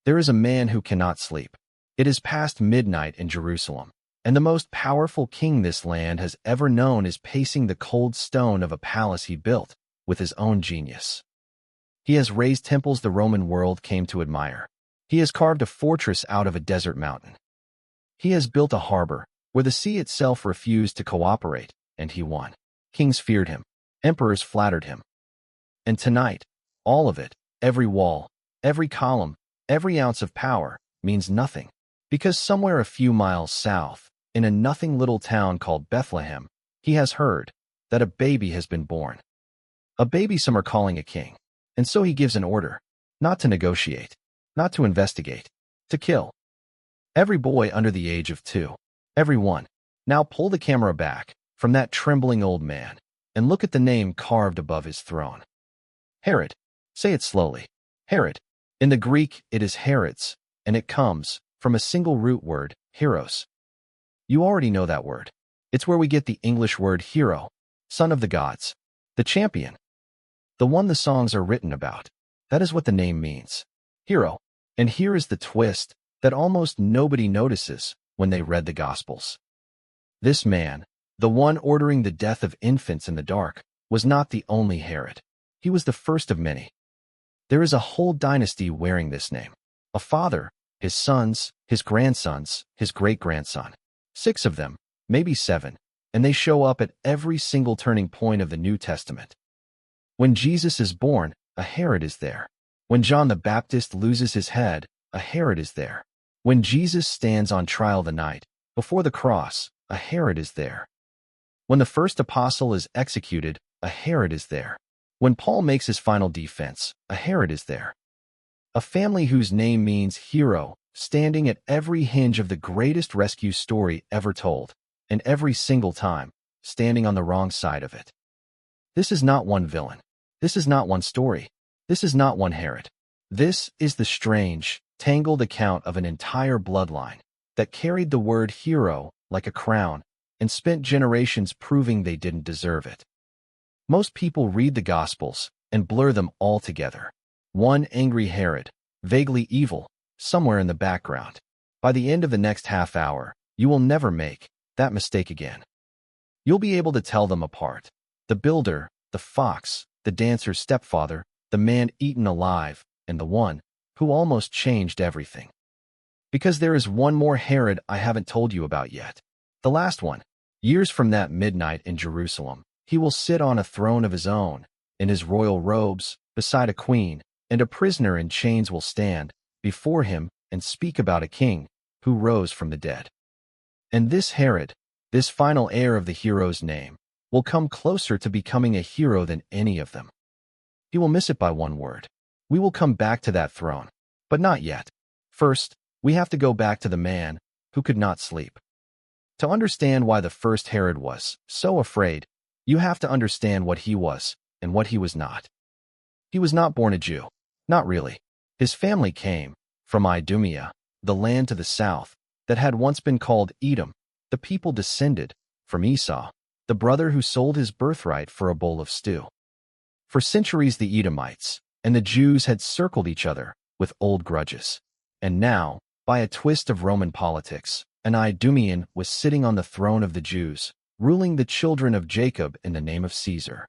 There is a man who cannot sleep. It is past midnight in Jerusalem, and the most powerful king this land has ever known is pacing the cold stone of a palace he built with his own genius. He has raised temples the Roman world came to admire. He has carved a fortress out of a desert mountain. He has built a harbor where the sea itself refused to cooperate, and he won. Kings feared him. Emperors flattered him. And tonight, all of it, every wall, every column, every ounce of power, means nothing. Because somewhere a few miles south, in a nothing little town called Bethlehem, he has heard that a baby has been born. A baby some are calling a king. And so he gives an order, not to negotiate, not to investigate, to kill. Every boy under the age of 2. Every one. Now pull the camera back from that trembling old man and look at the name carved above his throne. Herod. Say it slowly. Herod. In the Greek, it is Herods, and it comes from a single root word, heros. You already know that word. It's where we get the English word hero, son of the gods, the champion, the one the songs are written about. That is what the name means. Hero. And here is the twist that almost nobody notices when they read the Gospels. This man, the one ordering the death of infants in the dark, was not the only Herod. He was the first of many. There is a whole dynasty wearing this name. A father, his sons, his grandsons, his great-grandson. 6 of them, maybe 7, and they show up at every single turning point of the New Testament. When Jesus is born, a Herod is there. When John the Baptist loses his head, a Herod is there. When Jesus stands on trial the night before the cross, a Herod is there. When the first apostle is executed, a Herod is there. When Paul makes his final defense, a Herod is there. A family whose name means hero, standing at every hinge of the greatest rescue story ever told, and every single time, standing on the wrong side of it. This is not one villain. This is not one story. This is not one Herod. This is the strange, tangled account of an entire bloodline that carried the word hero like a crown and spent generations proving they didn't deserve it. Most people read the Gospels and blur them all together. One angry Herod, vaguely evil, somewhere in the background. By the end of the next half hour, you will never make that mistake again. You'll be able to tell them apart. The builder, the fox, the dancer's stepfather, the man eaten alive, and the one who almost changed everything. Because there is one more Herod I haven't told you about yet. The last one. Years from that midnight in Jerusalem, he will sit on a throne of his own, in his royal robes, beside a queen, and a prisoner in chains will stand before him and speak about a king who rose from the dead. And this Herod, this final heir of the hero's name, will come closer to becoming a hero than any of them. He will miss it by one word. We will come back to that throne, but not yet. First, we have to go back to the man who could not sleep. To understand why the first Herod was so afraid, you have to understand what he was and what he was not. He was not born a Jew. Not really. His family came from Idumea, the land to the south that had once been called Edom. The people descended from Esau, the brother who sold his birthright for a bowl of stew. For centuries the Edomites and the Jews had circled each other with old grudges. And now, by a twist of Roman politics, an Idumean was sitting on the throne of the Jews, ruling the children of Jacob in the name of Caesar.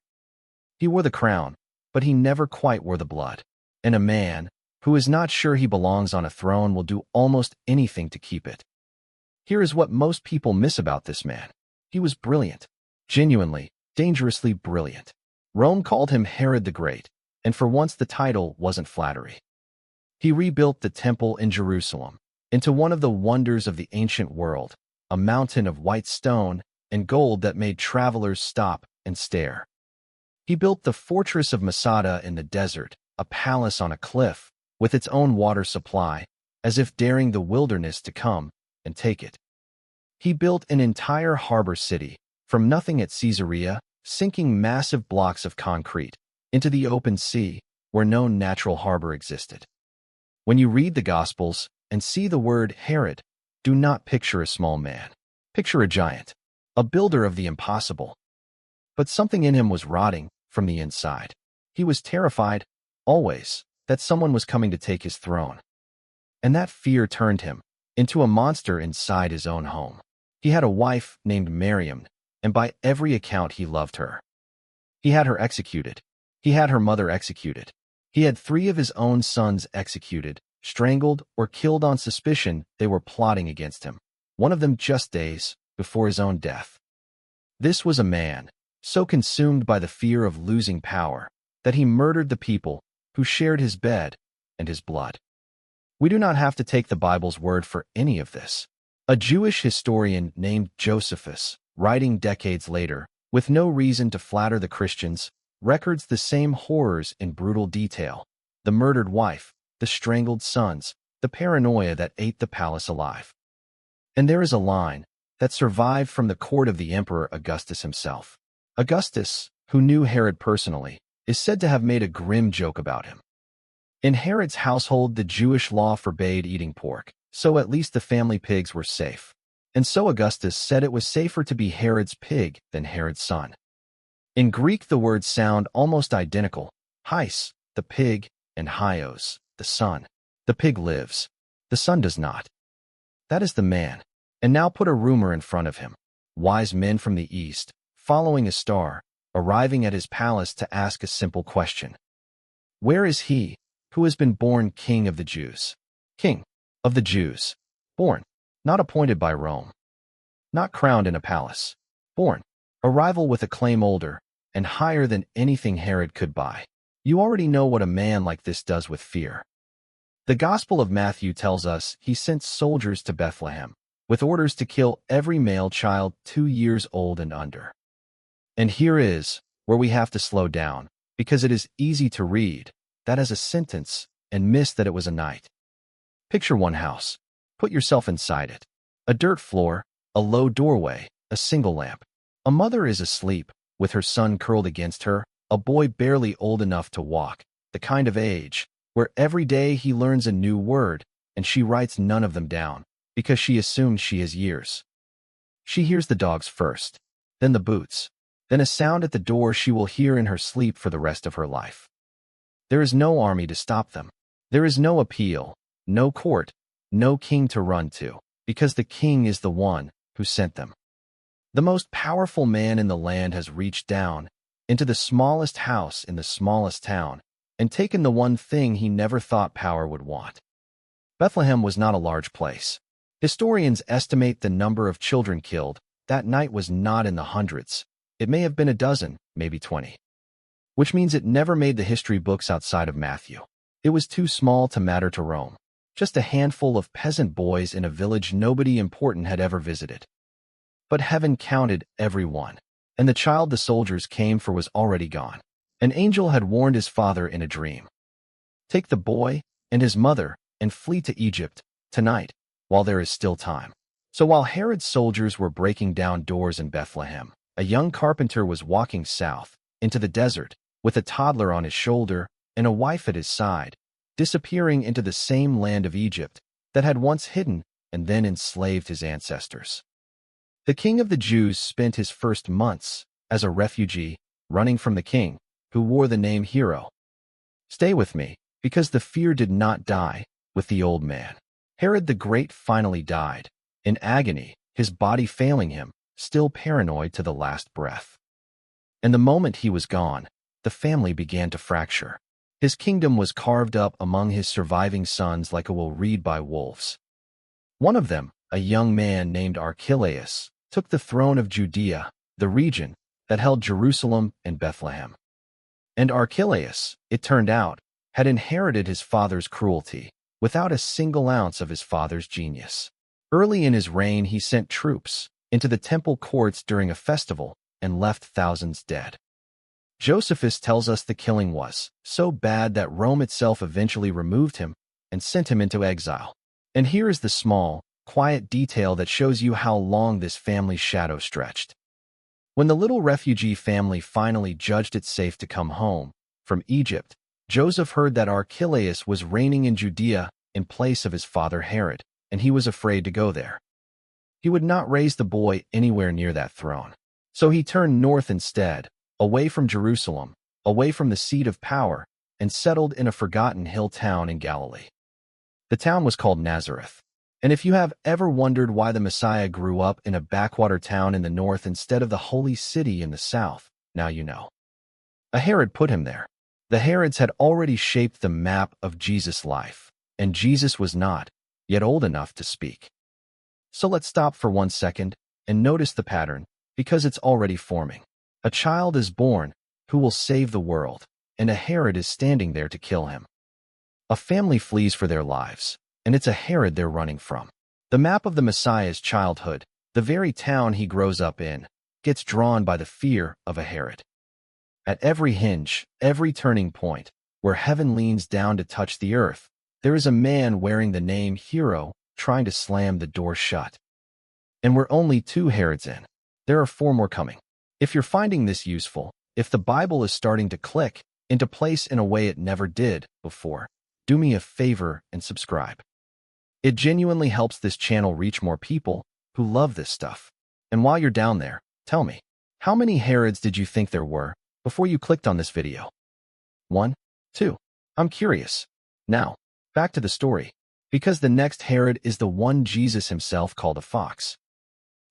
He wore the crown, but he never quite wore the blood. And a man who is not sure he belongs on a throne will do almost anything to keep it. Here is what most people miss about this man. He was brilliant. Genuinely, dangerously brilliant. Rome called him Herod the Great, and for once the title wasn't flattery. He rebuilt the temple in Jerusalem into one of the wonders of the ancient world, a mountain of white stone and gold that made travelers stop and stare. He built the fortress of Masada in the desert, a palace on a cliff, with its own water supply, as if daring the wilderness to come and take it. He built an entire harbor city, from nothing at Caesarea, sinking massive blocks of concrete into the open sea, where no natural harbor existed. When you read the Gospels and see the word Herod, do not picture a small man. Picture a giant, a builder of the impossible. But something in him was rotting from the inside. He was terrified, always, that someone was coming to take his throne. and that fear turned him into a monster inside his own home. He had a wife named Miriam, and by every account he loved her. He had her executed. He had her mother executed. He had 3 of his own sons executed, strangled, or killed on suspicion they were plotting against him, one of them just days before his own death. This was a man so consumed by the fear of losing power that he murdered the people who shared his bed and his blood. We do not have to take the Bible's word for any of this. A Jewish historian named Josephus, writing decades later, with no reason to flatter the Christians, records the same horrors in brutal detail: the murdered wife, the strangled sons, the paranoia that ate the palace alive. And there is a line that survived from the court of the Emperor Augustus himself. Augustus, who knew Herod personally, is said to have made a grim joke about him. In Herod's household, the Jewish law forbade eating pork, so at least the family pigs were safe. And so Augustus said it was safer to be Herod's pig than Herod's son. In Greek, the words sound almost identical: hais, the pig, and haios, the son. The pig lives. The son does not. That is the man. And now put a rumor in front of him. Wise men from the east, following a star, arriving at his palace to ask a simple question. Where is he who has been born King of the Jews? King of the Jews. Born, not appointed by Rome. Not crowned in a palace. Born. A rival with a claim older and higher than anything Herod could buy. You already know what a man like this does with fear. The Gospel of Matthew tells us he sent soldiers to Bethlehem with orders to kill every male child 2 years old and under. And here is where we have to slow down, because it is easy to read that as a sentence and miss that it was a night. Picture one house. Put yourself inside it. A dirt floor, a low doorway, a single lamp. A mother is asleep, with her son curled against her, a boy barely old enough to walk, the kind of age where every day he learns a new word, and she writes none of them down, because she assumes she has years. She hears the dogs first, then the boots, then a sound at the door she will hear in her sleep for the rest of her life. There is no army to stop them. There is no appeal, no court, no king to run to, because the king is the one who sent them. The most powerful man in the land has reached down into the smallest house in the smallest town and taken the one thing he never thought power would want. Bethlehem was not a large place. Historians estimate the number of children killed that night was not in the hundreds. It may have been a dozen, maybe 20. Which means it never made the history books outside of Matthew. It was too small to matter to Rome. Just a handful of peasant boys in a village nobody important had ever visited. But heaven counted every one, and the child the soldiers came for was already gone. An angel had warned his father in a dream. Take the boy and his mother and flee to Egypt tonight, while there is still time. So while Herod's soldiers were breaking down doors in Bethlehem, a young carpenter was walking south into the desert with a toddler on his shoulder and a wife at his side, disappearing into the same land of Egypt that had once hidden and then enslaved his ancestors. The King of the Jews spent his first months as a refugee, running from the king, who wore the name Hero. Stay with me, because the fear did not die with the old man. Herod the Great finally died, in agony, his body failing him, still paranoid to the last breath. And the moment he was gone, the family began to fracture. His kingdom was carved up among his surviving sons like a will read by wolves. One of them, a young man named Archelaus, took the throne of Judea, the region that held Jerusalem and Bethlehem. And Archelaus, it turned out, had inherited his father's cruelty, without a single ounce of his father's genius. Early in his reign, he sent troops into the temple courts during a festival and left thousands dead. Josephus tells us the killing was so bad that Rome itself eventually removed him and sent him into exile. And here is the small, quiet detail that shows you how long this family's shadow stretched. When the little refugee family finally judged it safe to come home from Egypt, Joseph heard that Archelaus was reigning in Judea in place of his father Herod, and he was afraid to go there. He would not raise the boy anywhere near that throne. So he turned north instead, away from Jerusalem, away from the seat of power, and settled in a forgotten hill town in Galilee. The town was called Nazareth. And if you have ever wondered why the Messiah grew up in a backwater town in the north instead of the holy city in the south, now you know. A Herod put him there. The Herods had already shaped the map of Jesus' life, and Jesus was not yet old enough to speak. So let's stop for 1 second and notice the pattern, because it's already forming. A child is born who will save the world, and a Herod is standing there to kill him. A family flees for their lives, and it's a Herod they're running from. The map of the Messiah's childhood, the very town he grows up in, gets drawn by the fear of a Herod. At every hinge, every turning point, where heaven leans down to touch the earth, there is a man wearing the name Hero trying to slam the door shut. And we're only 2 Herods in. There are 4 more coming. If you're finding this useful, if the Bible is starting to click into place in a way it never did before, do me a favor and subscribe. It genuinely helps this channel reach more people who love this stuff. And while you're down there, tell me, how many Herods did you think there were before you clicked on this video? 1? 2? I'm curious. Now, back to the story, because the next Herod is the one Jesus himself called a fox.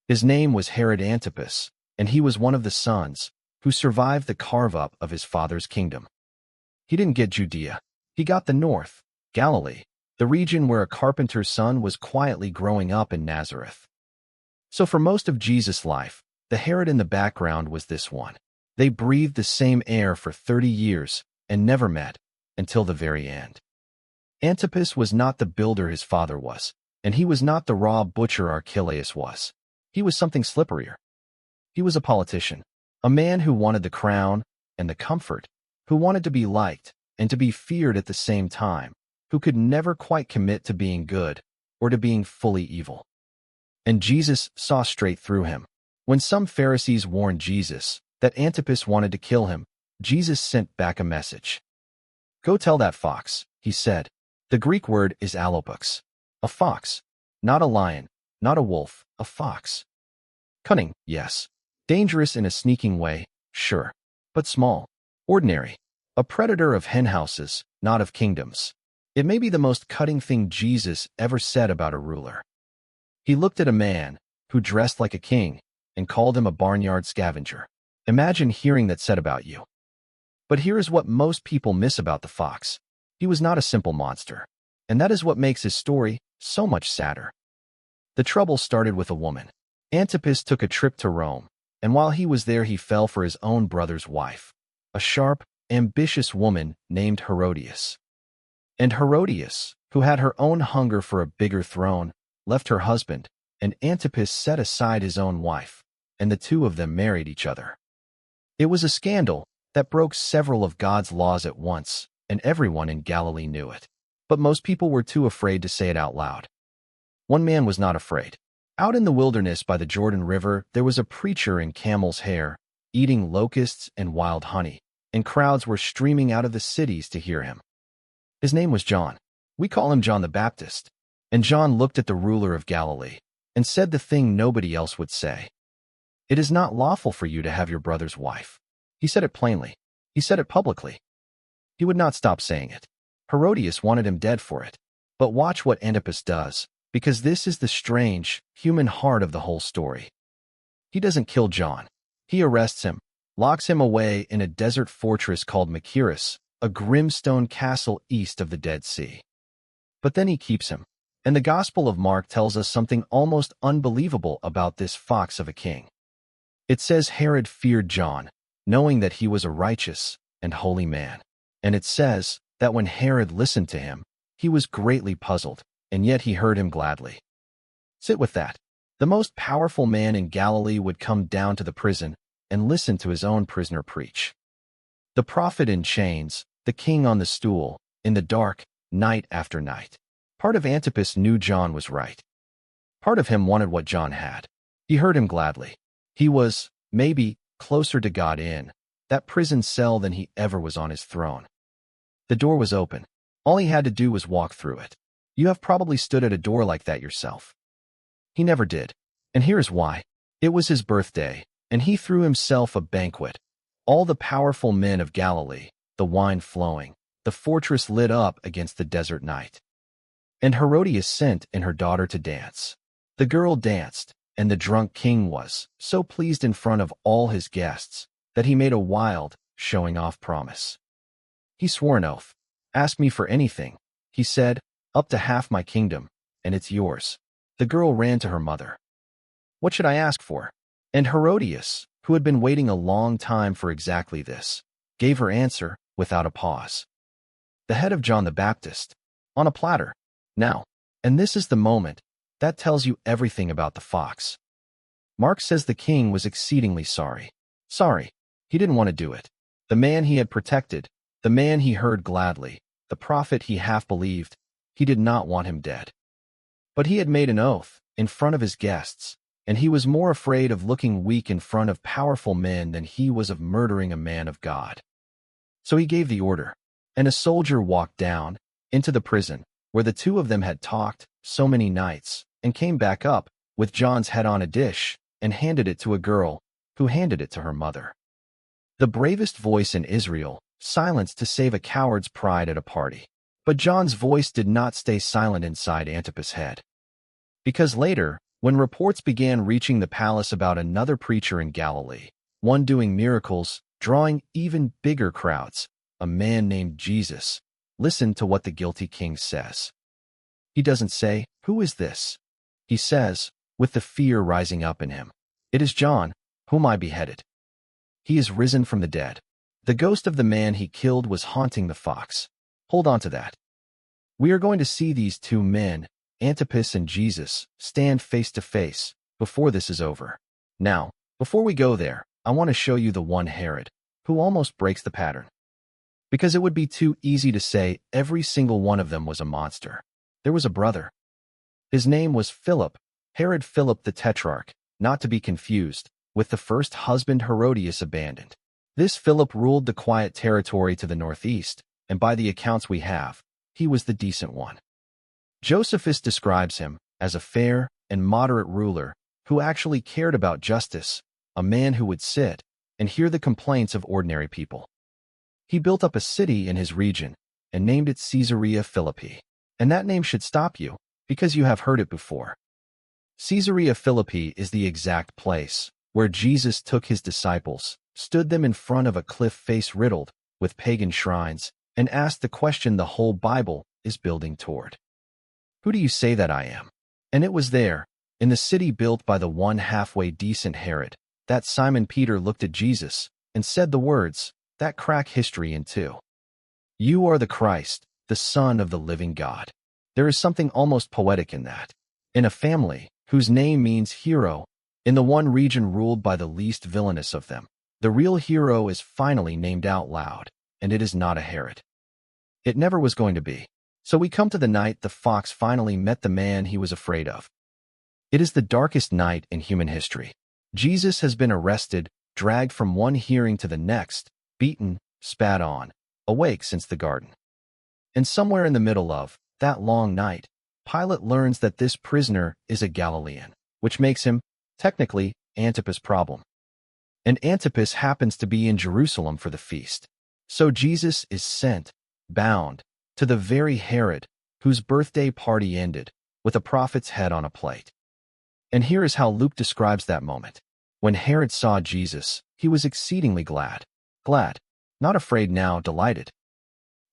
His name was Herod Antipas, and he was one of the sons who survived the carve-up of his father's kingdom. He didn't get Judea. He got the north, Galilee, the region where a carpenter's son was quietly growing up in Nazareth. So for most of Jesus' life, the Herod in the background was this one. They breathed the same air for 30 years and never met until the very end. Antipas was not the builder his father was, and he was not the raw butcher Archelaus was. He was something slipperier. He was a politician, a man who wanted the crown and the comfort, who wanted to be liked and to be feared at the same time, who could never quite commit to being good or to being fully evil. And Jesus saw straight through him. When some Pharisees warned Jesus that Antipas wanted to kill him, Jesus sent back a message. "Go tell that fox," he said. The Greek word is allopox. A fox. Not a lion, not a wolf, a fox. Cunning, yes. Dangerous in a sneaking way, sure. But small. Ordinary. A predator of henhouses, not of kingdoms. It may be the most cutting thing Jesus ever said about a ruler. He looked at a man who dressed like a king and called him a barnyard scavenger. Imagine hearing that said about you. But here is what most people miss about the fox. He was not a simple monster, and that is what makes his story so much sadder. The trouble started with a woman. Antipas took a trip to Rome, and while he was there he fell for his own brother's wife, a sharp, ambitious woman named Herodias. And Herodias, who had her own hunger for a bigger throne, left her husband, and Antipas set aside his own wife, and the 2 of them married each other. It was a scandal that broke several of God's laws at once, and everyone in Galilee knew it. But most people were too afraid to say it out loud. One man was not afraid. Out in the wilderness by the Jordan River, there was a preacher in camel's hair, eating locusts and wild honey, and crowds were streaming out of the cities to hear him. His name was John. We call him John the Baptist. And John looked at the ruler of Galilee and said the thing nobody else would say. "It is not lawful for you to have your brother's wife." He said it plainly. He said it publicly. He would not stop saying it. Herodias wanted him dead for it. But watch what Antipas does, because this is the strange, human heart of the whole story. He doesn't kill John. He arrests him, locks him away in a desert fortress called Machaerus, a grim stone castle east of the Dead Sea. But then he keeps him. And the Gospel of Mark tells us something almost unbelievable about this fox of a king. It says Herod feared John, knowing that he was a righteous and holy man. And it says that when Herod listened to him, he was greatly puzzled, and yet he heard him gladly. Sit with that. The most powerful man in Galilee would come down to the prison and listen to his own prisoner preach. The prophet in chains, the king on the stool, in the dark, night after night. Part of Antipas knew John was right. Part of him wanted what John had. He heard him gladly. He was, maybe, closer to God in that prison cell than he ever was on his throne. The door was open. All he had to do was walk through it. You have probably stood at a door like that yourself. He never did. And here's why. It was his birthday, and he threw himself a banquet. All the powerful men of Galilee, the wine flowing, the fortress lit up against the desert night. And Herodias sent in her daughter to dance. The girl danced, and the drunk king was so pleased in front of all his guests that he made a wild, showing-off promise. He swore an oath. "Ask me for anything," he said, "up to half my kingdom, and it's yours." The girl ran to her mother. "What should I ask for?" And Herodias, who had been waiting a long time for exactly this, gave her answer without a pause. "The head of John the Baptist, on a platter, now." And this is the moment that tells you everything about the fox. Mark says the king was exceedingly sorry. Sorry, he didn't want to do it. The man he had protected, the man he heard gladly, the prophet he half believed, he did not want him dead. But he had made an oath in front of his guests, and he was more afraid of looking weak in front of powerful men than he was of murdering a man of God. So he gave the order, and a soldier walked down into the prison where the two of them had talked so many nights, and came back up with John's head on a dish and handed it to a girl who handed it to her mother. The bravest voice in Israel silenced to save a coward's pride at a party. But John's voice did not stay silent inside Antipas' head. Because later, when reports began reaching the palace about another preacher in Galilee, one doing miracles, drawing even bigger crowds, a man named Jesus, listen to what the guilty king says. He doesn't say, "Who is this?" He says, with the fear rising up in him, "It is John, whom I beheaded. He is risen from the dead. The ghost of the man he killed was haunting the fox." Hold on to that. We are going to see these two men, Antipas and Jesus, stand face to face before this is over. Now, before we go there, I want to show you the one Herod, who almost breaks the pattern. Because it would be too easy to say every single one of them was a monster. There was a brother. His name was Philip, Herod Philip the Tetrarch, not to be confused with the first husband Herodias abandoned. This Philip ruled the quiet territory to the northeast, and by the accounts we have, he was the decent one. Josephus describes him as a fair and moderate ruler who actually cared about justice, a man who would sit and hear the complaints of ordinary people. He built up a city in his region and named it Caesarea Philippi. And that name should stop you, because you have heard it before. Caesarea Philippi is the exact place where Jesus took his disciples, stood them in front of a cliff face riddled with pagan shrines, and asked the question the whole Bible is building toward. Who do you say that I am? And it was there, in the city built by the one halfway decent Herod, that Simon Peter looked at Jesus and said the words that crack history in two. "You are the Christ, the Son of the living God." There is something almost poetic in that. In a family whose name means hero, in the one region ruled by the least villainous of them, the real hero is finally named out loud, and it is not a Herod. It never was going to be. So we come to the night the fox finally met the man he was afraid of. It is the darkest night in human history. Jesus has been arrested, dragged from one hearing to the next, beaten, spat on, awake since the garden. And somewhere in the middle of that long night, Pilate learns that this prisoner is a Galilean, which makes him, technically, Antipas' problem. And Antipas happens to be in Jerusalem for the feast. So Jesus is sent, bound, to the very Herod whose birthday party ended with a prophet's head on a plate. And here is how Luke describes that moment. When Herod saw Jesus, he was exceedingly glad. Glad, not afraid now, delighted.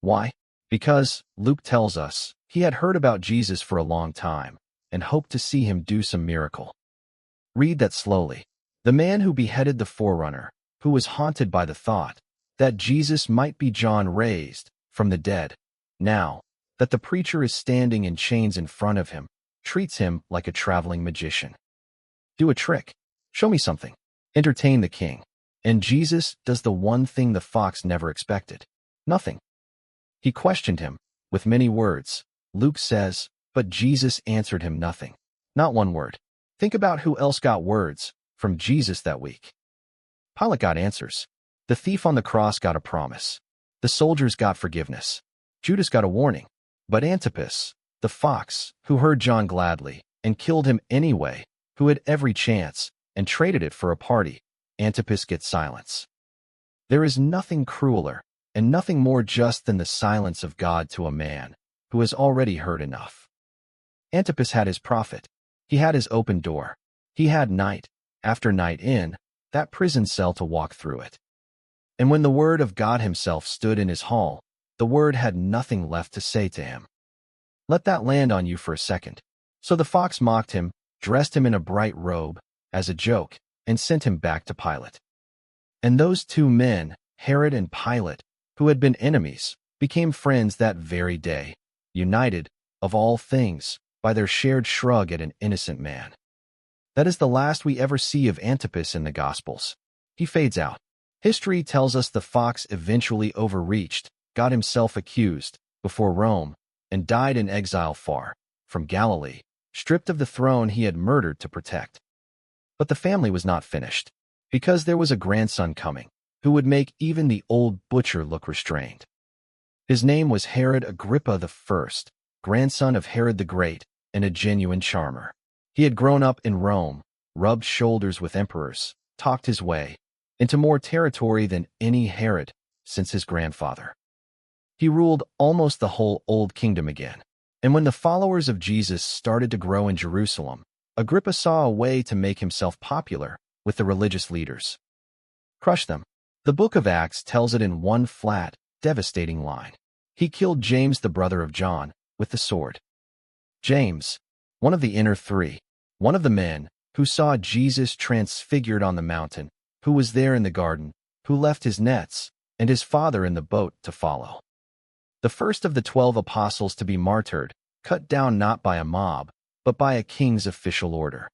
Why? Because, Luke tells us, he had heard about Jesus for a long time and hoped to see him do some miracle. Read that slowly. The man who beheaded the forerunner, who was haunted by the thought that Jesus might be John raised from the dead, now that the preacher is standing in chains in front of him, treats him like a traveling magician. Do a trick. Show me something. Entertain the king. And Jesus does the one thing the fox never expected. Nothing. He questioned him with many words. Luke says, but Jesus answered him nothing. Not one word. Think about who else got words from Jesus that week. Pilate got answers. The thief on the cross got a promise. The soldiers got forgiveness. Judas got a warning. But Antipas, the fox, who heard John gladly and killed him anyway, who had every chance and traded it for a party, Antipas gets silence. There is nothing crueler and nothing more just than the silence of God to a man who has already heard enough. Antipas had his prophet. He had his open door. He had night after night in that prison cell to walk through it. And when the Word of God himself stood in his hall, the Word had nothing left to say to him. Let that land on you for a second. So the fox mocked him, dressed him in a bright robe, as a joke, and sent him back to Pilate. And those two men, Herod and Pilate, who had been enemies, became friends that very day, united, of all things, by their shared shrug at an innocent man. That is the last we ever see of Antipas in the Gospels. He fades out. History tells us the fox eventually overreached, got himself accused, before Rome, and died in exile far from Galilee, stripped of the throne he had murdered to protect. But the family was not finished, because there was a grandson coming, who would make even the old butcher look restrained. His name was Herod Agrippa the First, grandson of Herod the Great, and a genuine charmer. He had grown up in Rome, rubbed shoulders with emperors, talked his way into more territory than any Herod since his grandfather. He ruled almost the whole Old Kingdom again. And when the followers of Jesus started to grow in Jerusalem, Agrippa saw a way to make himself popular with the religious leaders. Crush them. The book of Acts tells it in one flat, devastating line. He killed James, the brother of John, with the sword. James, one of the inner three, one of the men who saw Jesus transfigured on the mountain, who was there in the garden, who left his nets and his father in the boat to follow. The first of the 12 apostles to be martyred, cut down not by a mob, but by a king's official order.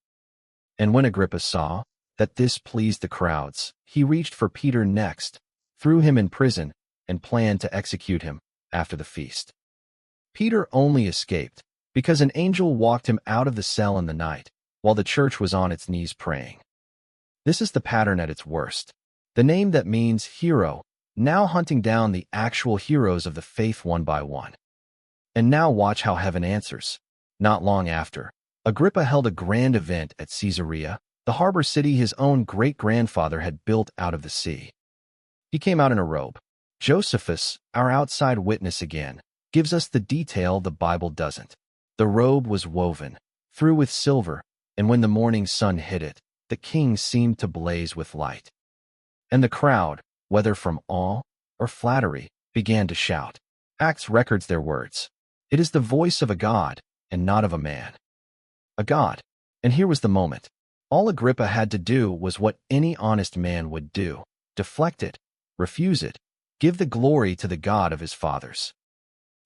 And when Agrippa saw that this pleased the crowds, he reached for Peter next, threw him in prison, and planned to execute him after the feast. Peter only escaped because an angel walked him out of the cell in the night, while the church was on its knees praying. This is the pattern at its worst. The name that means hero, now hunting down the actual heroes of the faith one by one. And now watch how heaven answers. Not long after, Agrippa held a grand event at Caesarea, the harbor city his own great-grandfather had built out of the sea. He came out in a robe. Josephus, our outside witness again, gives us the detail the Bible doesn't. The robe was woven, through with silver, and when the morning sun hit it, the king seemed to blaze with light. And the crowd, whether from awe or flattery, began to shout. Acts records their words. It is the voice of a god, and not of a man. A god. And here was the moment. All Agrippa had to do was what any honest man would do: deflect it, refuse it, give the glory to the God of his fathers.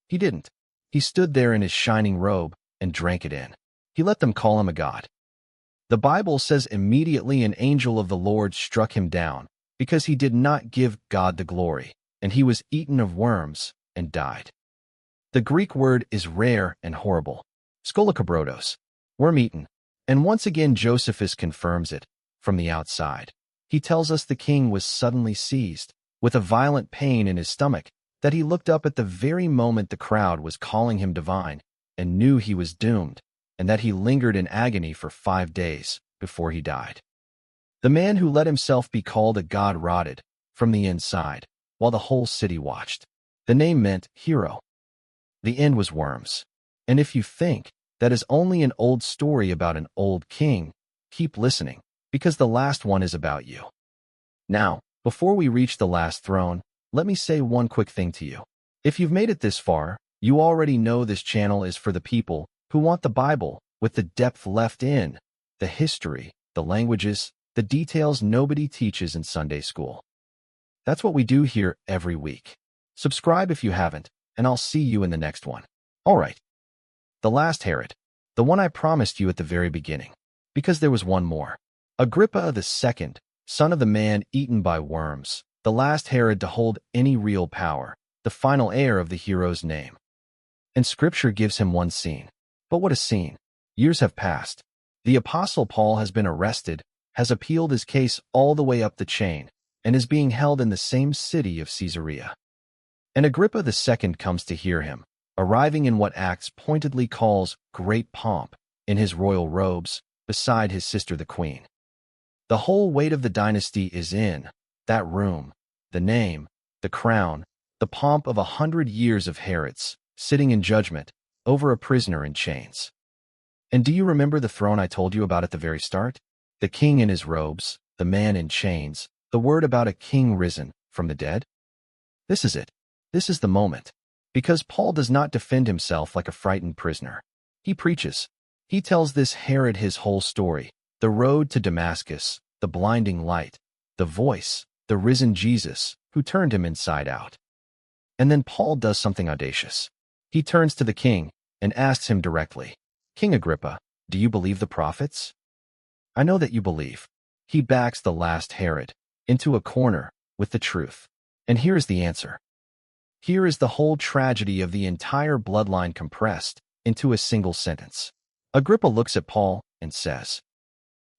He didn't. He stood there in his shining robe and drank it in. He let them call him a god. The Bible says immediately an angel of the Lord struck him down, because he did not give God the glory, and he was eaten of worms and died. The Greek word is rare and horrible. Skolokabrotos, worm-eaten. And once again Josephus confirms it, from the outside. He tells us the king was suddenly seized with a violent pain in his stomach, that he looked up at the very moment the crowd was calling him divine, and knew he was doomed, and that he lingered in agony for 5 days before he died. The man who let himself be called a god rotted from the inside, while the whole city watched. The name meant hero. The end was worms. And if you think that is only an old story about an old king, keep listening, because the last one is about you. Now, before we reach the last throne, let me say one quick thing to you. If you've made it this far, you already know this channel is for the people who want the Bible with the depth left in, the history, the languages, the details nobody teaches in Sunday school. That's what we do here every week. Subscribe if you haven't, and I'll see you in the next one. All right. The last Herod. The one I promised you at the very beginning. Because there was one more. Agrippa the Second, son of the man eaten by worms, the last Herod to hold any real power, the final heir of the hero's name. And Scripture gives him one scene. But what a scene. Years have passed. The Apostle Paul has been arrested, has appealed his case all the way up the chain, and is being held in the same city of Caesarea. And Agrippa the Second comes to hear him, arriving in what Acts pointedly calls great pomp, in his royal robes, beside his sister the queen. The whole weight of the dynasty is in that room, the name, the crown, the pomp of 100 years of Herods, sitting in judgment over a prisoner in chains. And do you remember the throne I told you about at the very start? The king in his robes, the man in chains, the word about a king risen from the dead? This is it. This is the moment. Because Paul does not defend himself like a frightened prisoner. He preaches. He tells this Herod his whole story, the road to Damascus, the blinding light, the voice, the risen Jesus, who turned him inside out. And then Paul does something audacious. He turns to the king and asks him directly, King Agrippa, do you believe the prophets? I know that you believe. He backs the last Herod into a corner with the truth. And here is the answer. Here is the whole tragedy of the entire bloodline compressed into a single sentence. Agrippa looks at Paul and says,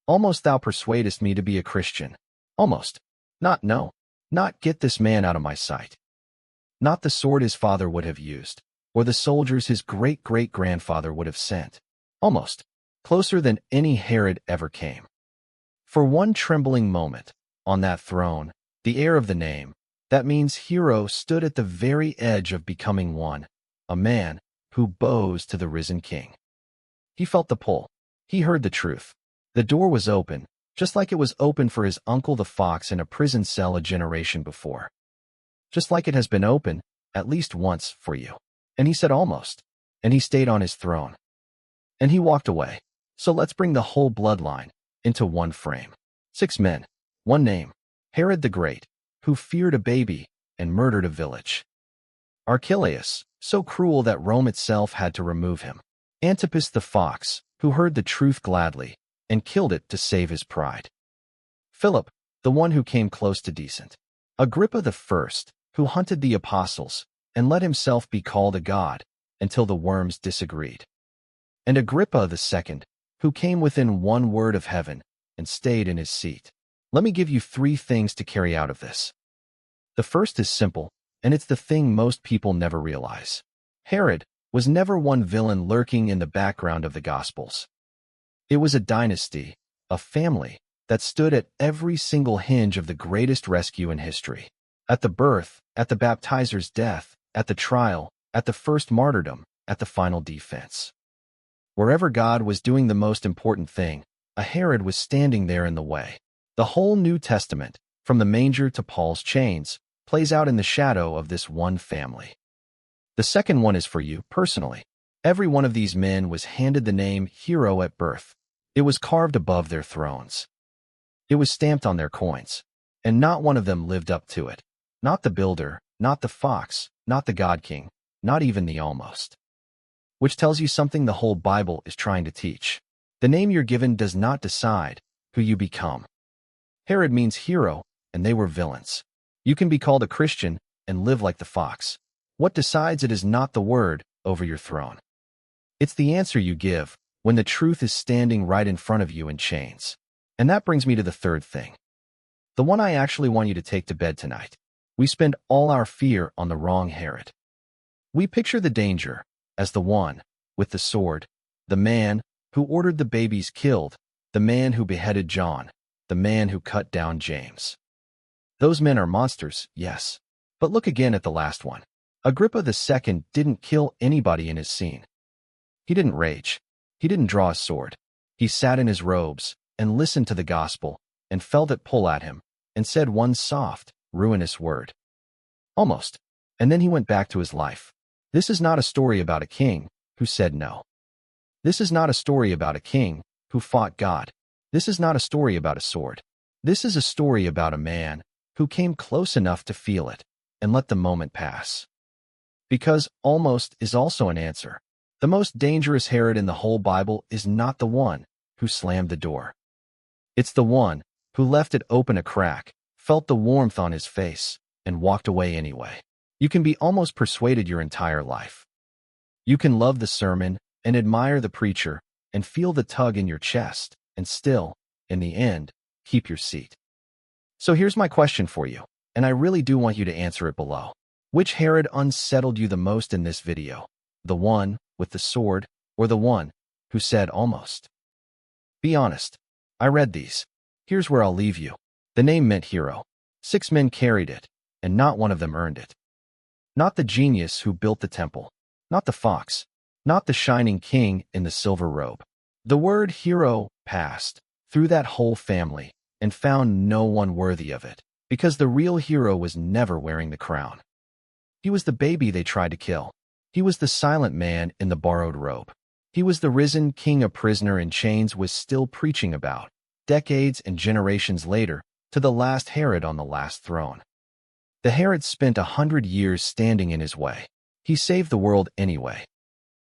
Almost thou persuadest me to be a Christian. Almost. Not no. Not get this man out of my sight. Not the sword his father would have used, or the soldiers his great-great-grandfather would have sent. Almost. Closer than any Herod ever came. For one trembling moment, on that throne, the heir of the name, that means hero, stood at the very edge of becoming one, a man who bows to the risen king. He felt the pull. He heard the truth. The door was open, just like it was open for his uncle the fox in a prison cell a generation before. Just like it has been open, at least once, for you. And he said almost. And he stayed on his throne. And he walked away. So let's bring the whole bloodline into one frame. 6 men, one name, Herod the Great, who feared a baby and murdered a village. Archelaus, so cruel that Rome itself had to remove him. Antipas the fox, who heard the truth gladly and killed it to save his pride. Philip, the one who came close to decent. Agrippa the First, who hunted the apostles and let himself be called a god until the worms disagreed. And Agrippa the Second, who came within one word of heaven and stayed in his seat. Let me give you 3 things to carry out of this. The first is simple, and it's the thing most people never realize. Herod was never one villain lurking in the background of the Gospels. It was a dynasty, a family, that stood at every single hinge of the greatest rescue in history. At the birth, at the baptizer's death, at the trial, at the first martyrdom, at the final defense. Wherever God was doing the most important thing, a Herod was standing there in the way. The whole New Testament, from the manger to Paul's chains, plays out in the shadow of this one family. The second one is for you, personally. Every one of these men was handed the name hero at birth. It was carved above their thrones. It was stamped on their coins. And not one of them lived up to it. Not the builder, not the fox, not the God King, not even the almost. Which tells you something the whole Bible is trying to teach. The name you're given does not decide who you become. Herod means hero, and they were villains. You can be called a Christian and live like the fox. What decides it is not the word over your throne. It's the answer you give when the truth is standing right in front of you in chains. And that brings me to the third thing. The one I actually want you to take to bed tonight. We spend all our fear on the wrong Herod. We picture the danger as the one with the sword, the man who ordered the babies killed, the man who beheaded John, the man who cut down James. Those men are monsters, yes. But look again at the last one. Agrippa the Second didn't kill anybody in his scene. He didn't rage. He didn't draw a sword. He sat in his robes and listened to the gospel and felt it pull at him and said one soft, ruinous word. Almost. And then he went back to his life. This is not a story about a king who said no. This is not a story about a king who fought God. This is not a story about a sword. This is a story about a man who came close enough to feel it and let the moment pass. Because almost is also an answer. The most dangerous Herod in the whole Bible is not the one who slammed the door. It's the one who left it open a crack, felt the warmth on his face, and walked away anyway. You can be almost persuaded your entire life. You can love the sermon and admire the preacher and feel the tug in your chest and still, in the end, keep your seat. So here's my question for you, and I really do want you to answer it below. Which Herod unsettled you the most in this video? The one with the sword or the one who said almost? Be honest. I read these. Here's where I'll leave you. The name meant hero. 6 men carried it, and not one of them earned it. Not the genius who built the temple. Not the fox. Not the shining king in the silver robe. The word hero passed through that whole family and found no one worthy of it, because the real hero was never wearing the crown. He was the baby they tried to kill. He was the silent man in the borrowed robe. He was the risen king a prisoner in chains was still preaching about, decades and generations later, to the last Herod on the last throne. The Herod spent 100 years standing in his way. He saved the world anyway.